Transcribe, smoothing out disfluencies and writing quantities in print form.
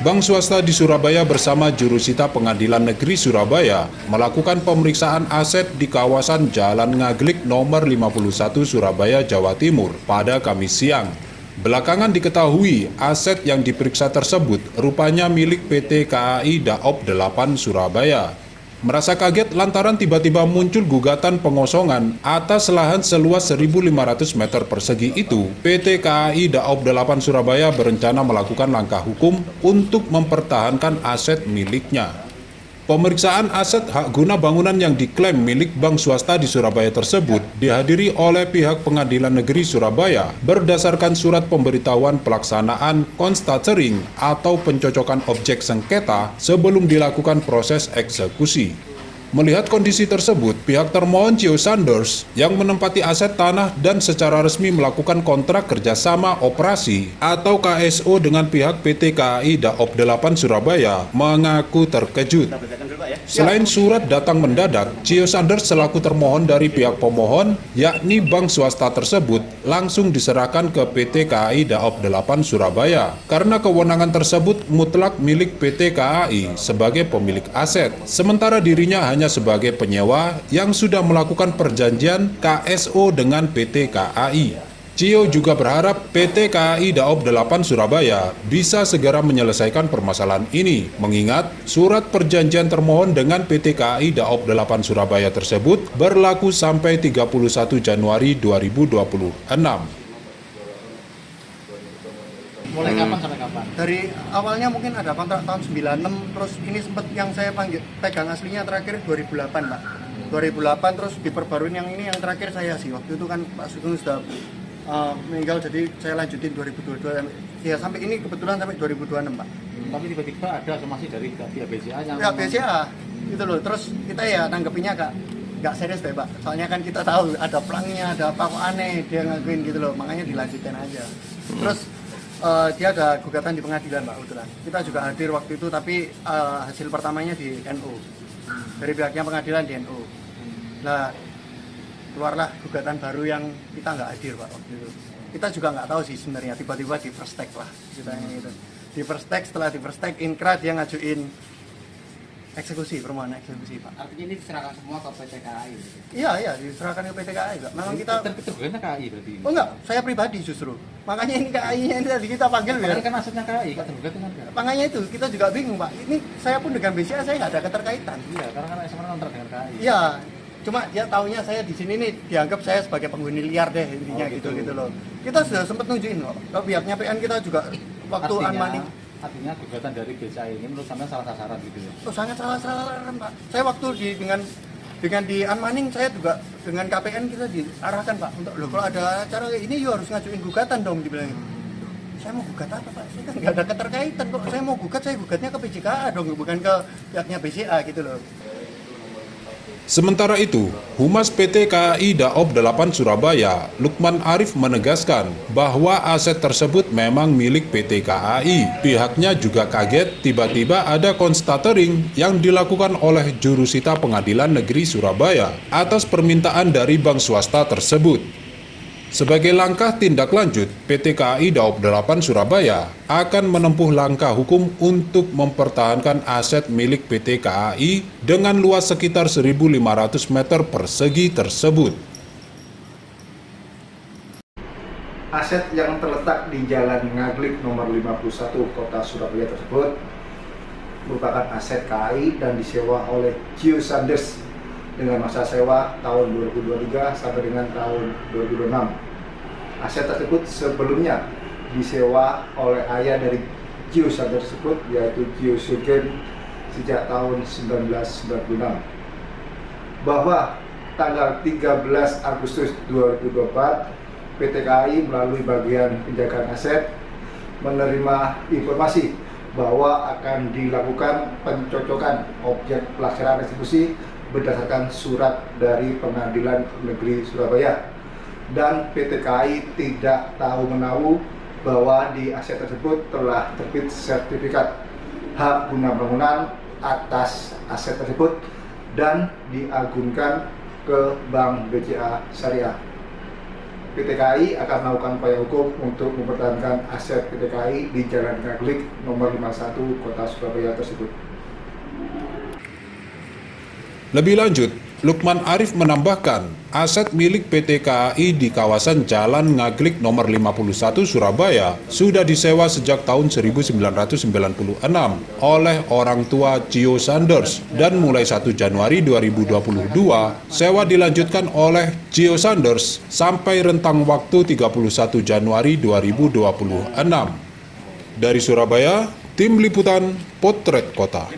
Bank swasta di Surabaya bersama jurusita Pengadilan Negeri Surabaya melakukan pemeriksaan aset di kawasan Jalan Ngaglik nomor 51 Surabaya, Jawa Timur pada Kamis siang. Belakangan diketahui aset yang diperiksa tersebut rupanya milik PT KAI Daop 8 Surabaya. Merasa kaget lantaran tiba-tiba muncul gugatan pengosongan atas lahan seluas 1.500 meter persegi itu, PT KAI Daop 8 Surabaya berencana melakukan langkah hukum untuk mempertahankan aset miliknya. Pemeriksaan aset hak guna bangunan yang diklaim milik bank swasta di Surabaya tersebut dihadiri oleh pihak Pengadilan Negeri Surabaya berdasarkan surat pemberitahuan pelaksanaan constatering atau pencocokan objek sengketa sebelum dilakukan proses eksekusi. Melihat kondisi tersebut, pihak termohon Cio Sanders yang menempati aset tanah dan secara resmi melakukan kontrak kerjasama operasi atau KSO dengan pihak PT KAI Daop 8 Surabaya mengaku terkejut. Selain surat datang mendadak, Cio Sanders selaku termohon dari pihak pemohon, yakni bank swasta tersebut, langsung diserahkan ke PT KAI Daop 8 Surabaya karena kewenangan tersebut mutlak milik PT KAI sebagai pemilik aset, sementara dirinya hanya sebagai penyewa yang sudah melakukan perjanjian KSO dengan PT KAI. Cio juga berharap PT KAI Daop 8 Surabaya bisa segera menyelesaikan permasalahan ini, mengingat surat perjanjian termohon dengan PT KAI Daop 8 Surabaya tersebut berlaku sampai 31 Januari 2026. Mulai kapan sampai kapan? Dari awalnya mungkin ada kontrak tahun 96, terus ini sempat yang saya pegang aslinya terakhir 2008 Pak. 2008 terus diperbarui yang ini yang terakhir saya sih, waktu itu kan Pak Sugeng sudah meninggal, jadi saya lanjutin 2022 ya sampai ini kebetulan sampai 2026 Pak. Tapi tiba-tiba ada somasi dari pihak BCA yang ya BCA gitu loh, terus kita ya nanggepinnya nggak serius deh Pak, soalnya kan kita tahu ada pelangnya, ada apa kok aneh dia ngakuin gitu loh, makanya dilanjutin aja. Terus dia ada gugatan di pengadilan Pak, kebetulan kita juga hadir waktu itu, tapi hasil pertamanya di NU, dari pihaknya pengadilan di NU. Nah keluarlah gugatan baru yang kita nggak hadir Pak waktu itu. Kita juga nggak tahu sih sebenarnya, tiba-tiba di first take lah ceritanya gitu. Di first take, setelah di first take inkrah dia ngajuin eksekusi, permohonan eksekusi Pak. Artinya ini diserahkan semua ke PT KAI gitu? Iya, diserahkan ke PT KAI Pak. Memang kita tergugatnya KAI berarti? Oh enggak, saya pribadi justru. Makanya ini KAI-nya ini tadi kita panggil ya. Kan asetnya KAI, kan tergugatnya kan? Makanya itu, kita juga bingung Pak. Ini saya pun dengan BCA saya nggak ada keterkaitan. Iya, karena kan SMA kontrak dengan KAI. Iya, cuma dia taunya saya di sini nih dianggap saya sebagai penghuni liar deh intinya gitu loh. Kita sudah sempat nunjukin kok. Kalau pihaknya PN kita juga waktu unmoney. Artinya gugatan dari BCA ini menurut saya salah sasaran gitu ya? Oh sangat salah sasaran Pak. Saya waktu dengan di unmoney saya juga dengan KPN kita diarahkan Pak untuk loh kalau ada acara kayak ini you harus ngajuin gugatan dong dibilangin. Saya mau gugat apa Pak? Saya kan nggak ada keterkaitan kok. Saya mau gugat, saya gugatnya ke PJKA dong, bukan ke pihaknya BCA gitu loh. Sementara itu, Humas PT KAI Daop 8 Surabaya, Lukman Arif menegaskan bahwa aset tersebut memang milik PT KAI. Pihaknya juga kaget tiba-tiba ada constatering yang dilakukan oleh jurusita Pengadilan Negeri Surabaya atas permintaan dari bank swasta tersebut. Sebagai langkah tindak lanjut, PT KAI Daop 8 Surabaya akan menempuh langkah hukum untuk mempertahankan aset milik PT KAI dengan luas sekitar 1.500 meter persegi tersebut. Aset yang terletak di Jalan Ngaglik nomor 51 Kota Surabaya tersebut merupakan aset KAI dan disewa oleh Cio Sanders dengan masa sewa tahun 2023 sampai dengan tahun 2026. Aset tersebut sebelumnya disewa oleh ayah dari Cio Sanders tersebut, yaitu Cio Sugeng sejak tahun 1996. Bahwa tanggal 13 Agustus 2024, PT KAI melalui bagian penjagaan aset menerima informasi bahwa akan dilakukan pencocokan objek pelaksanaan eksekusi berdasarkan surat dari Pengadilan Negeri Surabaya, dan PT KAI tidak tahu menahu bahwa di aset tersebut telah terbit sertifikat hak guna bangunan atas aset tersebut dan diagunkan ke Bank BCA Syariah. PT KAI akan melakukan upaya hukum untuk mempertahankan aset PT KAI di Jalan Ngaglik nomor 51 Kota Surabaya tersebut. Lebih lanjut, Lukman Arif menambahkan, aset milik PT KAI di kawasan Jalan Ngaglik nomor 51 Surabaya sudah disewa sejak tahun 1996 oleh orang tua Gio Sanders dan mulai 1 Januari 2022, sewa dilanjutkan oleh Gio Sanders sampai rentang waktu 31 Januari 2026. Dari Surabaya, Tim Liputan Potret Kota.